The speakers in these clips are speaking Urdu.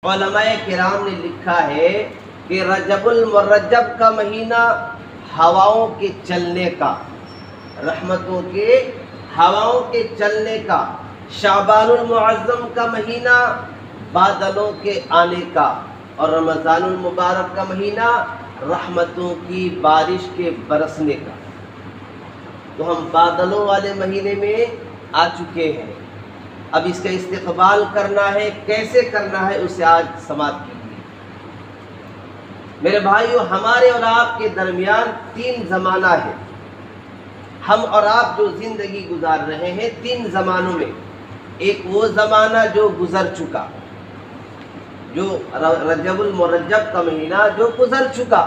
علماء کرام نے لکھا ہے کہ رجب المرجب کا مہینہ ہواؤں کے چلنے کا، رحمتوں کے ہواؤں کے چلنے کا، شعبان المعظم کا مہینہ بادلوں کے آنے کا، اور رمضان المبارک کا مہینہ رحمتوں کی بارش کے برسنے کا۔ تو ہم بادلوں والے مہینے میں آ چکے ہیں، اب اس کا استقبال کرنا ہے، کیسے کرنا ہے اسے آج سماعت کیجیے۔ میرے بھائیو، ہمارے اور آپ کے درمیان تین زمانہ ہے۔ ہم اور آپ جو زندگی گزار رہے ہیں تین زمانوں میں، ایک وہ زمانہ جو گزر چکا، جو رجب المرجب کا مہینہ جو گزر چکا،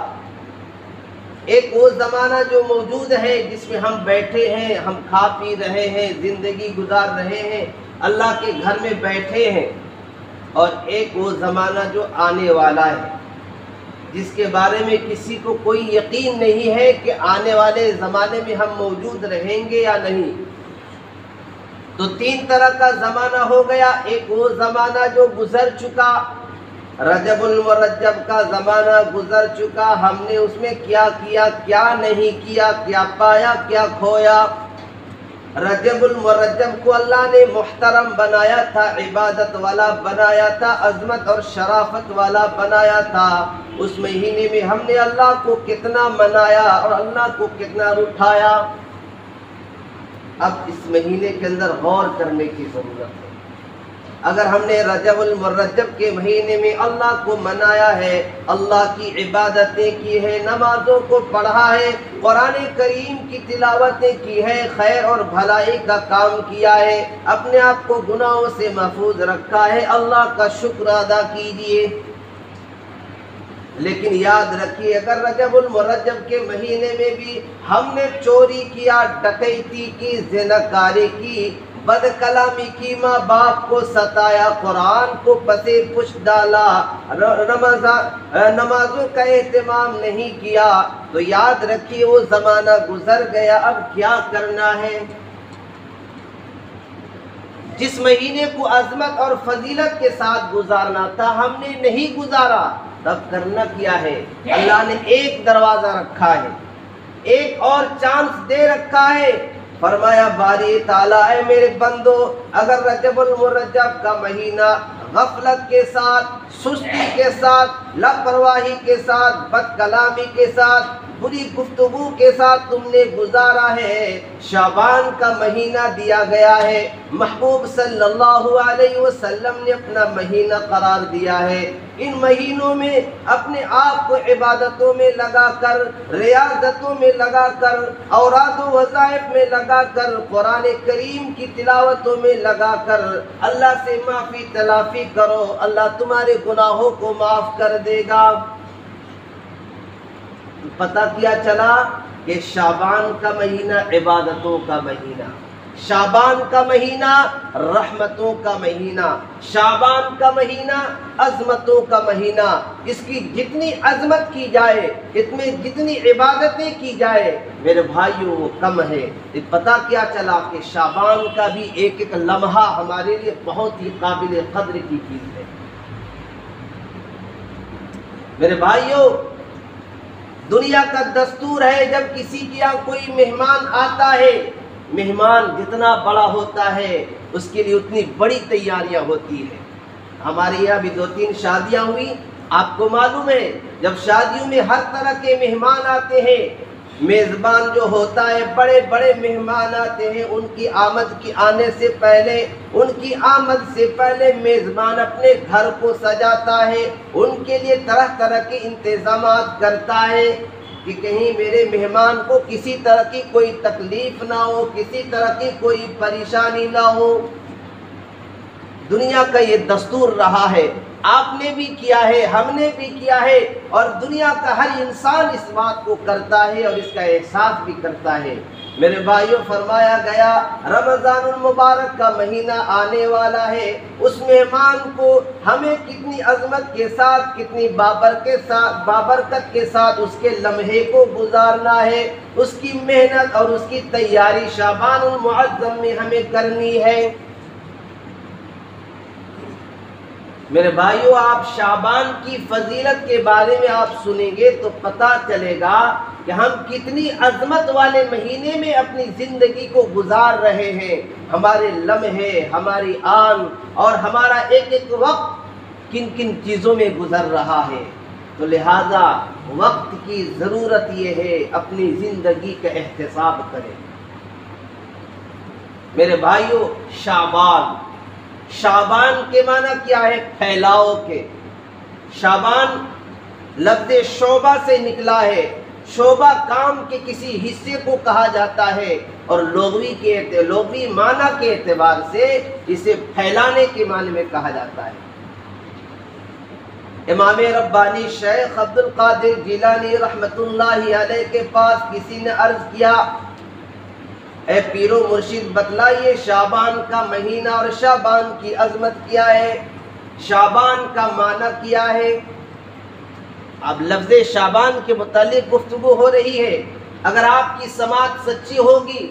ایک وہ زمانہ جو موجود ہے جس میں ہم بیٹھے ہیں، ہم کھا پی رہے ہیں، زندگی گزار رہے ہیں، اللہ کے گھر میں بیٹھے ہیں، اور ایک وہ زمانہ جو آنے والا ہے جس کے بارے میں کسی کو کوئی یقین نہیں ہے کہ آنے والے زمانے میں ہم موجود رہیں گے یا نہیں۔ تو تین طرح کا زمانہ ہو گیا۔ ایک وہ زمانہ جو گزر چکا، رجب المرجب کا زمانہ گزر چکا، ہم نے اس میں کیا کیا، کیا نہیں کیا، کیا پایا، کیا کھویا۔ رجب المرجب کو اللہ نے محترم بنایا تھا، عبادت والا بنایا تھا، عظمت اور شرافت والا بنایا تھا۔ اس مہینے میں ہم نے اللہ کو کتنا منایا اور اللہ کو کتنا رٹھایا۔ اب اس مہینے کے اندر غور کرنے کی ضرورت ہے۔ اگر ہم نے رجب المرجب کے مہینے میں اللہ کو منایا ہے، اللہ کی عبادتیں کی ہے، نمازوں کو پڑھا ہے، قرآن کریم کی تلاوتیں کی ہے، خیر اور بھلائی کا کام کیا ہے، اپنے آپ کو گناہوں سے محفوظ رکھا ہے، اللہ کا شکر ادا کیجئے۔ لیکن یاد رکھیے، اگر رجب المرجب کے مہینے میں بھی ہم نے چوری کیا، ڈکیتی کی، زناکاری کی، بد کلامی کی، ماں باپ کو ستایا، قرآن کو پسے پشت ڈالا، نمازوں کا اہتمام نہیں کیا، تو یاد رکھیے وہ زمانہ گزر گیا۔ اب کیا کرنا ہے؟ جس مہینے کو عظمت اور فضیلت کے ساتھ گزارنا تھا ہم نے نہیں گزارا، تب کرنا کیا ہے؟ اللہ نے ایک دروازہ رکھا ہے، ایک اور چانس دے رکھا ہے۔ فرمایا باری تعالیٰ، اے میرے بندو، اگر رجب المرجب کا مہینہ غفلت کے ساتھ، سستی کے ساتھ، لاپرواہی کے ساتھ، بد کلامی کے ساتھ، بری گفتگو کے ساتھ تم نے گزارا ہے، شعبان کا مہینہ دیا گیا ہے، محبوب صلی اللہ علیہ وسلم نے اپنا مہینہ قرار دیا ہے، ان مہینوں میں اپنے آپ کو عبادتوں میں لگا کر، ریاضتوں میں لگا کر، اوراد و وظائف میں لگا کر، قرآن کریم کی تلاوتوں میں لگا کر اللہ سے معافی تلافی کرو، اللہ تمہارے گناہوں کو معاف کر دے گا۔ پتہ کیا چلا کہ شعبان کا مہینہ عبادتوں کا مہینہ، شعبان کا مہینہ رحمتوں کا مہینہ، شعبان کا مہینہ عظمتوں کا مہینہ۔ اس کی جتنی عظمت کی جائے، جتنی عبادتیں کی جائے میرے بھائیوں وہ کم ہے۔ پتہ کیا چلا کہ شعبان کا بھی ایک ایک لمحہ ہمارے لیے بہت ہی قابل قدر کی چیز ہے۔ میرے بھائیوں، دنیا کا دستور ہے جب کسی کے یہاں کوئی مہمان آتا ہے، مہمان جتنا بڑا ہوتا ہے اس کے لیے اتنی بڑی تیاریاں ہوتی ہیں۔ ہمارے یہاں بھی 2-3 شادیاں ہوئی، آپ کو معلوم ہے جب شادیوں میں ہر طرح کے مہمان آتے ہیں، میزبان جو ہوتا ہے، بڑے بڑے مہمان آتے ہیں، ان کی آمد سے پہلے میزبان اپنے گھر کو سجاتا ہے، ان کے لیے طرح طرح کے انتظامات کرتا ہے کہ کہیں میرے مہمان کو کسی طرح کی کوئی تکلیف نہ ہو، کسی طرح کی کوئی پریشانی نہ ہو۔ دنیا کا یہ دستور رہا ہے، آپ نے بھی کیا ہے، ہم نے بھی کیا ہے، اور دنیا کا ہر انسان اس بات کو کرتا ہے اور اس کا احساس بھی کرتا ہے۔ میرے بھائیوں، فرمایا گیا رمضان المبارک کا مہینہ آنے والا ہے، اس مہمان کو ہمیں کتنی عظمت کے ساتھ، کتنی بابرکت کے ساتھ اس کے لمحے کو گزارنا ہے، اس کی محنت اور اس کی تیاری شعبان المعظم میں ہمیں کرنی ہے۔ میرے بھائیو، آپ شعبان کی فضیلت کے بارے میں آپ سنیں گے تو پتہ چلے گا کہ ہم کتنی عظمت والے مہینے میں اپنی زندگی کو گزار رہے ہیں. ہمارے لمحے، ہماری آن اور ہمارا ایک ایک وقت کن کن چیزوں میں گزر رہا ہے. تو لہٰذا وقت کی ضرورت یہ ہے اپنی زندگی کا احتساب کریں. میرے بھائیو، شعبان کے معنی کیا ہے؟ پھیلاؤ کے. شعبان لفظ شعبہ سے نکلا ہے. شعبہ کام کے کسی حصے کو کہا جاتا ہے اور لغوی معنی کے اعتبار سے اسے پھیلانے کے معنی میں کہا جاتا ہے. امام ربانی شیخ عبد القادر جیلانی رحمت اللہ علیہ کے پاس کسی نے عرض کیا، اے پیر و مرشد بتلائیے شعبان کا مہینہ اور شعبان کی عظمت کیا ہے، شعبان کا معنی کیا ہے. اب لفظ شعبان کے متعلق گفتگو ہو رہی ہے. اگر آپ کی سماعت سچی ہوگی،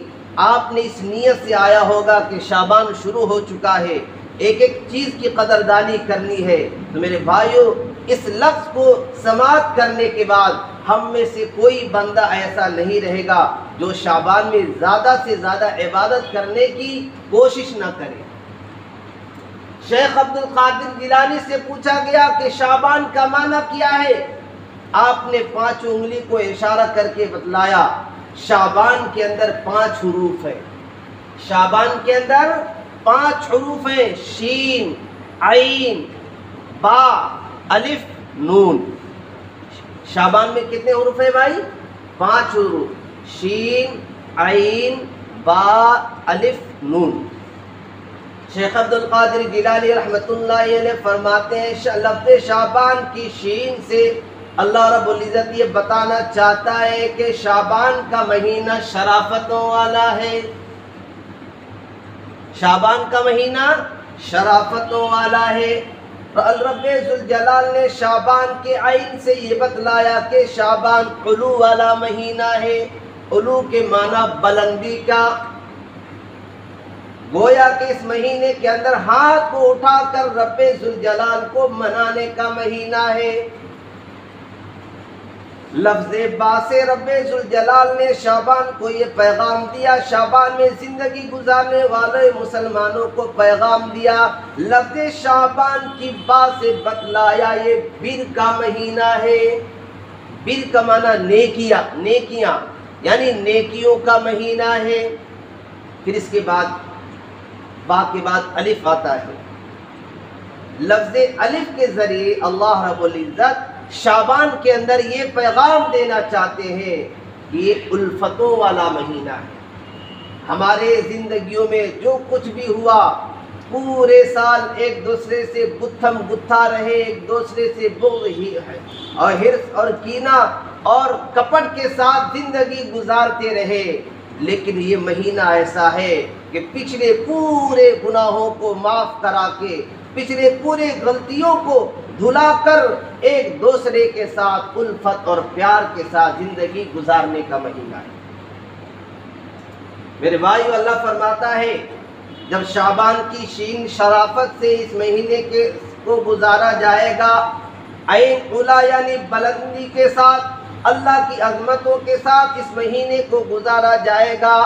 آپ نے اس نیت سے آیا ہوگا کہ شعبان شروع ہو چکا ہے، ایک ایک چیز کی قدردانی کرنی ہے. تو میرے بھائیو، اس لفظ کو سماعت کرنے کے بعد ہم میں سے کوئی بندہ ایسا نہیں رہے گا جو شعبان میں زیادہ سے زیادہ عبادت کرنے کی کوشش نہ کرے. شیخ عبد القادر جیلانی سے پوچھا گیا کہ شعبان کا معنی کیا ہے؟ آپ نے 5 انگلی کو اشارہ کر کے بتلایا. شعبان کے اندر 5 حروف ہیں. شعبان کے اندر 5 حروف ہیں: شین، عین، با، الف، نون. شعبان میں کتنے حروف ہیں بھائی؟ 5 حروف: شین، عین، با، الف، نون. شیخ عبد القادر جیلانی رحمت اللہ علیہ فرماتے ہیں لفظ شعبان کی شین سے اللہ رب العزت یہ بتانا چاہتا ہے کہ شعبان کا مہینہ شرافتوں والا ہے. شعبان کا مہینہ شرافتوں والا ہے. رب ذوالجلال نے شعبان کے عین سے یہ بتلایا کہ شعبان علو والا مہینہ ہے. علو کے معنی بلندی کا. گویا کہ اس مہینے کے اندر ہاتھ کو اٹھا کر رب ذوالجلال کو منانے کا مہینہ ہے. لفظ با سے رب ذوالجلال نے شعبان کو یہ پیغام دیا، شعبان میں زندگی گزارنے والے مسلمانوں کو پیغام دیا. لفظ شعبان کی با سے بتلایا یہ بر کا مہینہ ہے. بر کا معنی نیکیاں یعنی نیکیوں کا مہینہ ہے. پھر اس کے بعد با کے بعد الف آتا ہے. لفظ الف کے ذریعے اللہ رب العزت شعبان کے اندر یہ پیغام دینا چاہتے ہیں کہ یہ الفتوں والا مہینہ ہے. ہمارے زندگیوں میں جو کچھ بھی ہوا، پورے سال ایک دوسرے سے گتھم گتھا رہے، ایک دوسرے سے بغض ہی ہے اور حرص اور کینہ اور کپٹ کے ساتھ زندگی گزارتے رہے. لیکن یہ مہینہ ایسا ہے کہ پچھلے پورے گناہوں کو معاف کرا کے، پچھلے پورے غلطیوں کو دھلا کر ایک دوسرے کے ساتھ الفت اور پیار کے ساتھ زندگی گزارنے کا مہینہ ہے. میرے بھائیو، اللہ فرماتا ہے جب شعبان کی شین شرافت سے اس مہینے کو گزارا جائے گا، عین اولا یعنی بلندی کے ساتھ، اللہ کی عظمتوں کے ساتھ اس مہینے کو گزارا جائے گا،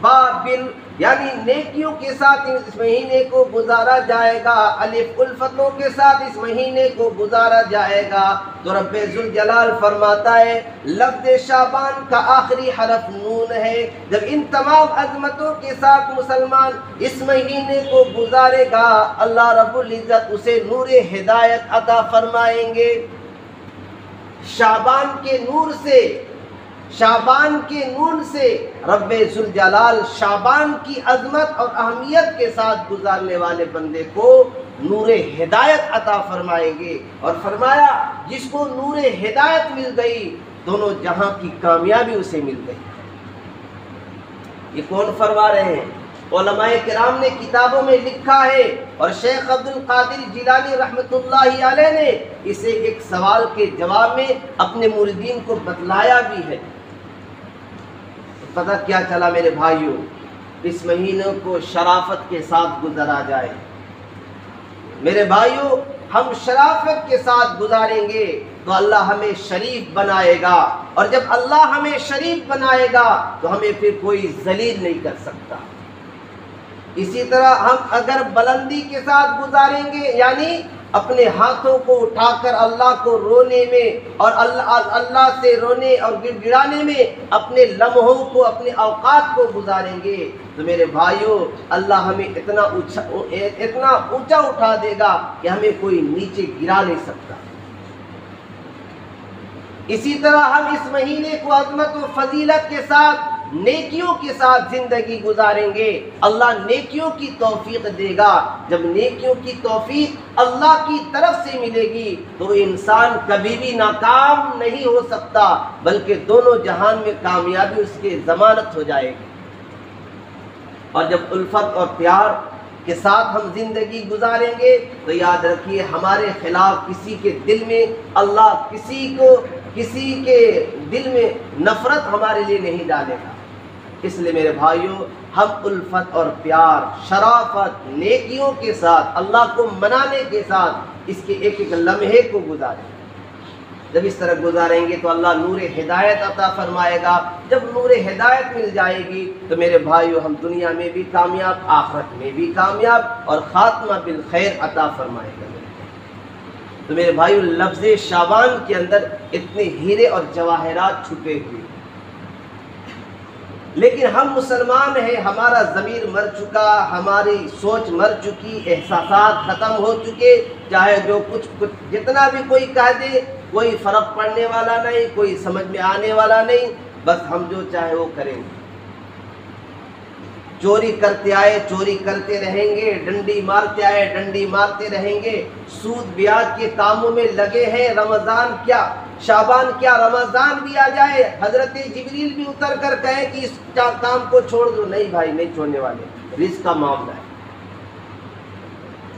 با بل یعنی نیکیوں کے ساتھ اس مہینے کو گزارا جائے گا، الف الفتوں کے ساتھ اس مہینے کو گزارا جائے گا. تو رب ذوالجلال فرماتا ہے لفظ شعبان کا آخری حرف نون ہے. جب ان تمام عظمتوں کے ساتھ مسلمان اس مہینے کو گزارے گا، اللہ رب العزت اسے نور ہدایت عطا فرمائیں گے. شعبان کے نور سے رب ذوالجلال شعبان کی عظمت اور اہمیت کے ساتھ گزارنے والے بندے کو نور ہدایت عطا فرمائیں گے. اور فرمایا جس کو نور ہدایت مل گئی، دونوں جہاں کی کامیابی اسے مل گئی. یہ کون فرما رہے ہیں؟ علماء کرام نے کتابوں میں لکھا ہے اور شیخ عبد القادر جیلانی رحمت اللہ علیہ نے اسے ایک سوال کے جواب میں اپنے مریدین کو بتلایا بھی ہے. پتہ کیا چلا میرے بھائیوں؟ اس مہینے کو شرافت کے ساتھ گزارا جائے. میرے بھائیوں، ہم شرافت کے ساتھ گزاریں گے تو اللہ ہمیں شریف بنائے گا، اور جب اللہ ہمیں شریف بنائے گا تو ہمیں پھر کوئی ذلیل نہیں کر سکتا۔ اسی طرح ہم اگر بلندی کے ساتھ گزاریں گے، یعنی اپنے ہاتھوں کو اٹھا کر اللہ کو رونے میں اور اللہ سے رونے اور گڑ گڑانے میں اپنے لمحوں کو، اپنے اوقات کو گزاریں گے تو میرے بھائیوں اللہ ہمیں اتنا اونچا اٹھا دے گا کہ ہمیں کوئی نیچے گرا نہیں سکتا۔ اسی طرح ہم اس مہینے کو عظمت و فضیلت کے ساتھ، نیکیوں کے ساتھ زندگی گزاریں گے، اللہ نیکیوں کی توفیق دے گا۔ جب نیکیوں کی توفیق اللہ کی طرف سے ملے گی تو انسان کبھی بھی ناکام نہیں ہو سکتا، بلکہ دونوں جہان میں کامیابی اس کی ضمانت ہو جائے گی۔ اور جب الفت اور پیار کے ساتھ ہم زندگی گزاریں گے تو یاد رکھیے ہمارے خلاف کسی کے دل میں اللہ کسی کے دل میں نفرت ہمارے لیے نہیں ڈالے گا۔ اس لیے میرے بھائیوں ہم الفت اور پیار، شرافت، نیکیوں کے ساتھ، اللہ کو منانے کے ساتھ اس کے ایک ایک لمحے کو گزاریں۔ جب اس طرح گزاریں گے تو اللہ نور ہدایت عطا فرمائے گا۔ جب نور ہدایت مل جائے گی تو میرے بھائیوں ہم دنیا میں بھی کامیاب، آخرت میں بھی کامیاب، اور خاتمہ بالخیر عطا فرمائے گا۔ تو میرے بھائیوں لفظ شعبان کے اندر اتنے ہیرے اور جواہرات چھپے ہوئے، لیکن ہم مسلمان ہیں، ہمارا ضمیر مر چکا، ہماری سوچ مر چکی، احساسات ختم ہو چکے، چاہے جو کچھ جتنا بھی کوئی کہہ دے کوئی فرق پڑنے والا نہیں، کوئی سمجھ میں آنے والا نہیں، بس ہم جو چاہے وہ کریں گے۔ چوری کرتے آئے چوری کرتے رہیں گے، ڈنڈی مارتے آئے ڈنڈی مارتے رہیں گے، سود بیاج کے کاموں میں لگے ہیں۔ رمضان کیا، شعبان کیا، رمضان بھی آ جائے حضرت جبریل بھی اتر کر کہیں کہ اس کام کو چھوڑ دو، نہیں بھائی نہیں چھوڑنے والے، رزق کا معاملہ ہے۔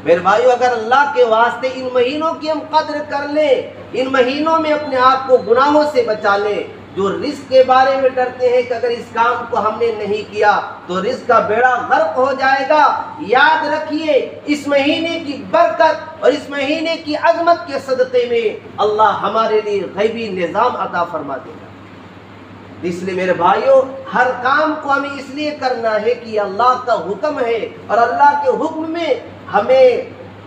میرے بھائیو اگر اللہ کے واسطے ان مہینوں کی ہم قدر کر لیں، ان مہینوں میں اپنے آپ کو گناہوں سے بچا لیں، جو رزق کے بارے میں ڈرتے ہیں کہ اگر اس کام کو ہم نے نہیں کیا تو رزق کا بیڑا غرق ہو جائے گا، یاد رکھیے اس مہینے کی برکت اور اس مہینے کی عظمت کے صدقے میں اللہ ہمارے لیے غیبی نظام عطا فرما دے گا۔ اس لیے میرے بھائیوں ہر کام کو ہمیں اس لیے کرنا ہے کہ یہ اللہ کا حکم ہے، اور اللہ کے حکم میں ہمیں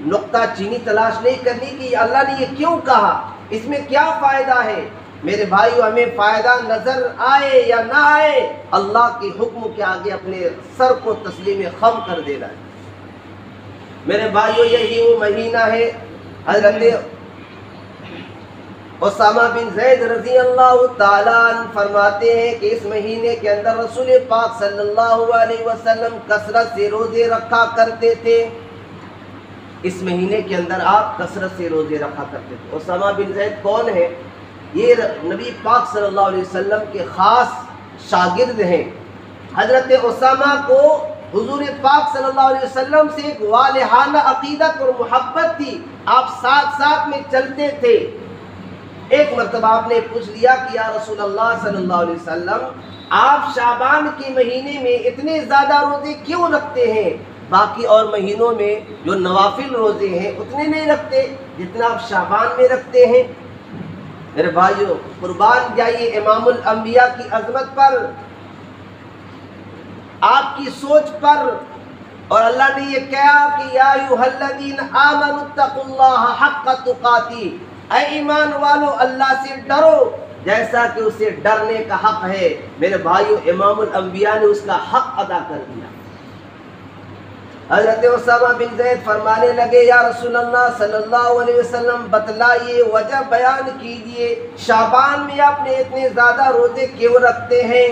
نقطہ چینی تلاش نہیں کرنی کہ اللہ نے یہ کیوں کہا، اس میں کیا فائدہ ہے۔ میرے بھائیو ہمیں فائدہ نظر آئے یا نہ آئے، اللہ کے حکم کے آگے اپنے سر کو تسلیم خم کر دینا ہے۔ میرے بھائیو یہی وہ مہینہ ہے، حضرت اسامہ بن زید رضی اللہ تعالیٰ عنہ فرماتے ہیں کہ اس مہینے کے اندر رسول پاک صلی اللہ علیہ وسلم کثرت سے روزے رکھا کرتے تھے۔ اس مہینے کے اندر آپ کثرت سے روزے رکھا کرتے تھے۔ اسامہ بن زید کون ہے؟ یہ نبی پاک صلی اللہ علیہ وسلم کے خاص شاگرد ہیں۔ حضرت اسامہ کو حضور پاک صلی اللہ علیہ وسلم سے ایک والہانہ عقیدت اور محبت تھی، آپ ساتھ ساتھ میں چلتے تھے۔ ایک مرتبہ آپ نے پوچھ لیا کہ یا رسول اللہ صلی اللہ علیہ وسلم آپ شعبان کے مہینے میں اتنے زیادہ روزے کیوں رکھتے ہیں؟ باقی اور مہینوں میں جو نوافل روزے ہیں اتنے نہیں رکھتے جتنا آپ شعبان میں رکھتے ہیں۔ میرے بھائیو قربان جائیے امام الانبیاء کی عظمت پر، آپ کی سوچ پر، اور اللہ نے یہ کہا کہ یا ایھا الذین آمنوا اتقوا اللہ حق تقاتی، اے ایمان والو اللہ سے ڈرو جیسا کہ اسے ڈرنے کا حق ہے۔ میرے بھائیو امام الانبیاء نے اس کا حق ادا کر دیا۔ حضرت اسامہ بن زید فرمانے لگے یا رسول اللہ صلی اللہ علیہ وسلم بتلائیے، وجہ بیان کیجئے، شعبان میں آپ نے اتنے زیادہ روزے کیوں رکھتے ہیں؟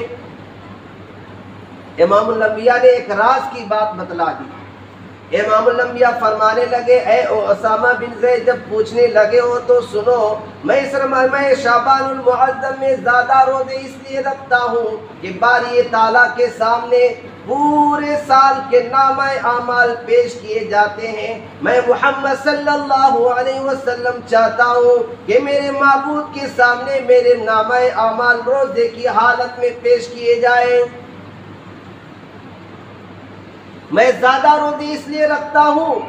امام الانبیاء نے ایک راز کی بات بتلا دی۔ امام الانبیاء فرمانے لگے اے اسامہ بن زید جب پوچھنے لگے ہو تو سنو، میں شعبان المعظم میں زیادہ روزے اس لیے رکھتا ہوں کہ باری تعالیٰ کے سامنے پورے سال کے نامہ اعمال پیش کیے جاتے ہیں۔ میں محمد صلی اللہ علیہ وسلم چاہتا ہوں کہ میرے معبود کے سامنے میرے نامہ اعمال روزے کی حالت میں پیش کیے جائیں۔ میں زیادہ روزے اس لیے رکھتا ہوں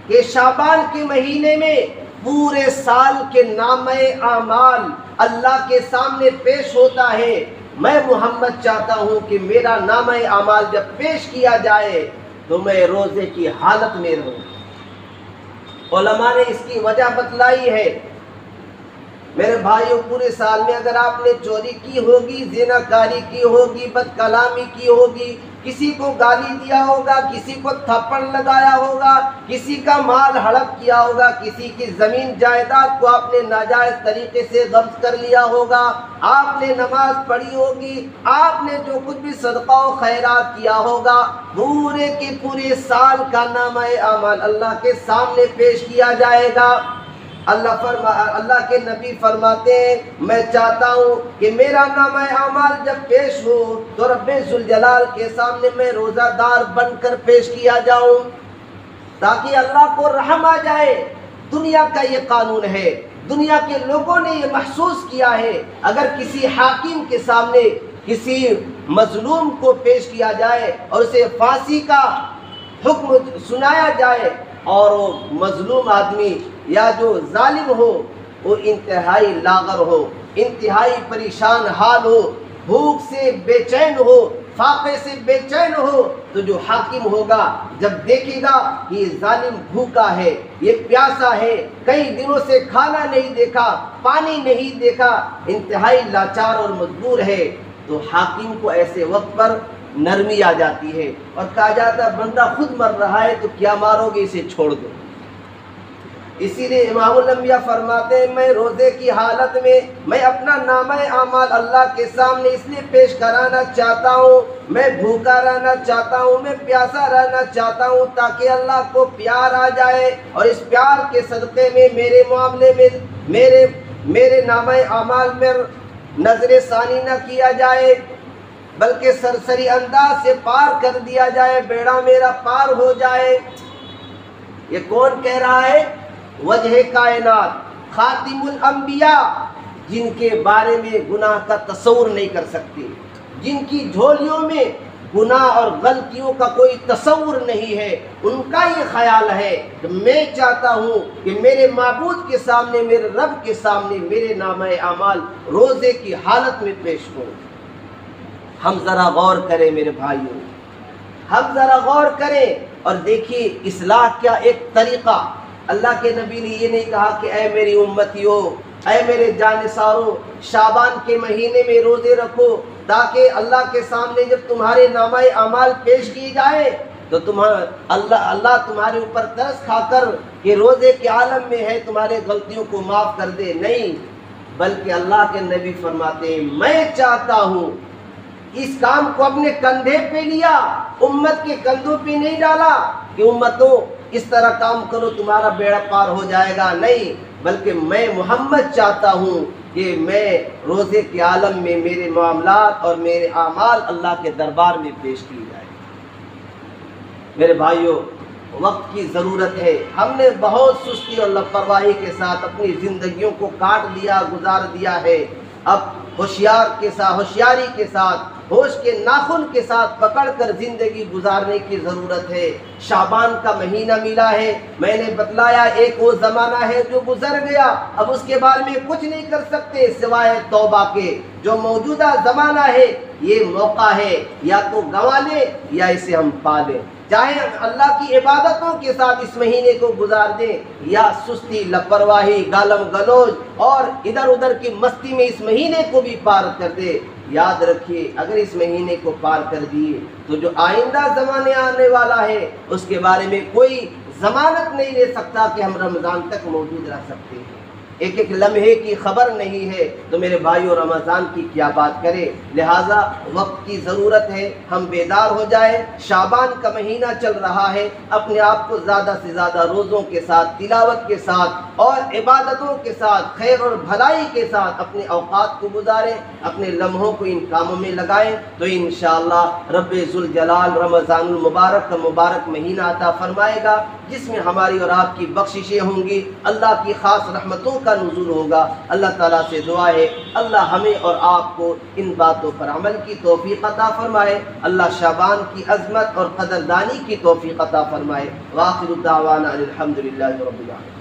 کہ شعبان کے مہینے میں پورے سال کے نامہ اعمال اللہ کے سامنے پیش ہوتا ہے۔ میں محمد چاہتا ہوں کہ میرا نامہ اعمال جب پیش کیا جائے تو میں روزے کی حالت میں رہوں۔ علماء نے اس کی وجہ بتلائی ہے۔ میرے بھائیوں، پورے سال میں اگر آپ نے چوری کی ہوگی، زنا کاری کی ہوگی، بد کلامی کی ہوگی، کسی کو گالی دیا ہوگا، کسی کو تھپڑ لگایا ہوگا، کسی کا مال ہڑپ کیا ہوگا، کسی کی زمین جائیداد کو آپ نے ناجائز طریقے سے قبض کر لیا ہوگا، آپ نے نماز پڑھی ہوگی، آپ نے جو کچھ بھی صدقہ و خیرات کیا ہوگا، پورے کے پورے سال کا نامہ اعمال اللہ کے سامنے پیش کیا جائے گا۔ اللہ کے نبی فرماتے ہیں میں چاہتا ہوں کہ میرا نامہ اعمال جب پیش ہو تو رب ذوالجلال کے سامنے میں روزہ دار بن کر پیش کیا جاؤں، تاکہ اللہ کو رحم آ جائے۔ دنیا کا یہ قانون ہے، دنیا کے لوگوں نے یہ محسوس کیا ہے، اگر کسی حاکم کے سامنے کسی مظلوم کو پیش کیا جائے اور اسے پھانسی کا حکم سنایا جائے اور وہ مظلوم آدمی یا جو ظالم ہو وہ انتہائی لاغر ہو، انتہائی پریشان حال ہو، بھوک سے بے چین ہو، فاقے سے بے چین ہو، تو جو حاکم ہوگا جب دیکھے گا کہ یہ ظالم بھوکا ہے، یہ پیاسا ہے، کئی دنوں سے کھانا نہیں دیکھا، پانی نہیں دیکھا، انتہائی لاچار اور مجبور ہے، تو حاکم کو ایسے وقت پر نرمی آ جاتی ہے اور کہا جاتا ہے بندہ خود مر رہا ہے تو کیا مارو گے، اسے چھوڑ دو۔ اسی لیے امام الانبیاء فرماتے ہیں میں روزے کی حالت میں میں اپنا نامہ اعمال اللہ کے سامنے اس لیے پیش کرانا چاہتا ہوں، میں بھوکا رہنا چاہتا ہوں، میں پیاسا رہنا چاہتا ہوں، تاکہ اللہ کو پیار آ جائے اور اس پیار کے صدقے میں میرے معاملے میں میرے نامہ اعمال میں نظر ثانی نہ کیا جائے، بلکہ سرسری انداز سے پار کر دیا جائے، بیڑا میرا پار ہو جائے۔ یہ کون کہہ رہا ہے؟ وجہ کائنات، خاتم الانبیاء، جن کے بارے میں گناہ کا تصور نہیں کر سکتے، جن کی جھولیوں میں گناہ اور غلطیوں کا کوئی تصور نہیں ہے، ان کا یہ خیال ہے کہ میں چاہتا ہوں کہ میرے معبود کے سامنے، میرے رب کے سامنے میرے نامہ اعمال روزے کی حالت میں پیش ہوں۔ ہم ذرا غور کریں میرے بھائیوں، ہم ذرا غور کریں اور دیکھیے اصلاح کیا ایک طریقہ۔ اللہ کے نبی نے یہ نہیں کہا کہ اے میری امتیوں، اے میرے جانثاروں، شعبان کے مہینے میں روزے رکھو تاکہ اللہ کے سامنے جب تمہارے نامہ اعمال پیش کی جائے تو اللہ تمہارے اوپر ترس کھا کر کہ روزے کے عالم میں ہے تمہارے غلطیوں کو معاف کر دے۔ نہیں، بلکہ اللہ کے نبی فرماتے ہیں میں چاہتا ہوں، اس کام کو اپنے کندھے پہ لیا، امت کے کندھوں پہ نہیں ڈالا کہ امتوں اس طرح کام کرو تمہارا بیڑا پار ہو جائے گا، نہیں، بلکہ میں محمد چاہتا ہوں کہ میں روزے کے عالم میں میرے معاملات اور میرے اعمال اللہ کے دربار میں پیش کی جائے۔ میرے بھائیوں، وقت کی ضرورت ہے، ہم نے بہت سستی اور لاپرواہی کے ساتھ اپنی زندگیوں کو کاٹ دیا، گزار دیا ہے۔ اب ہوشیاری کے ساتھ، ہوش کے ناخن کے ساتھ پکڑ کر زندگی گزارنے کی ضرورت ہے۔ شعبان کا مہینہ ملا ہے، میں نے بتلایا ایک وہ زمانہ ہے جو گزر گیا، اب اس کے بارے میں کچھ نہیں کر سکتے سوائے توبہ کے۔ جو موجودہ زمانہ ہے یہ موقع ہے، یا تو گنوا لیں یا اسے ہم پا لیں، چاہے اللہ کی عبادتوں کے ساتھ اس مہینے کو گزار دیں یا سستی، لاپرواہی، گالم گلوچ اور ادھر ادھر کی مستی میں اس مہینے کو بھی پار کر دے۔ یاد رکھیے اگر اس مہینے کو پار کر دیے تو جو آئندہ زمانے آنے والا ہے اس کے بارے میں کوئی ضمانت نہیں لے سکتا کہ ہم رمضان تک موجود رہ سکتے ہیں۔ ایک ایک لمحے کی خبر نہیں ہے تو میرے بھائیو رمضان کی کیا بات کرے۔ لہٰذا وقت کی ضرورت ہے، ہم بیدار ہو جائیں۔ شعبان کا مہینہ چل رہا ہے، اپنے آپ کو زیادہ سے زیادہ روزوں کے ساتھ، تلاوت کے ساتھ اور عبادتوں کے ساتھ، خیر اور بھلائی کے ساتھ اپنے اوقات کو گزاریں، اپنے لمحوں کو ان کاموں میں لگائیں تو انشاءاللہ رب ذوالجلال رمضان المبارک کا مبارک مہینہ عطا فرمائے گا، جس میں ہماری اور آپ کی بخششیں ہوں گی، اللہ کی خاص رحمتوں کا نزول ہوگا۔ اللہ تعالیٰ سے دعا ہے اللہ ہمیں اور آپ کو ان باتوں پر عمل کی توفیق عطا فرمائے، اللہ شعبان کی عظمت اور قدردانی کی توفیق عطا فرمائے۔ وآخر دعوانا الحمدللہ رب العالمین۔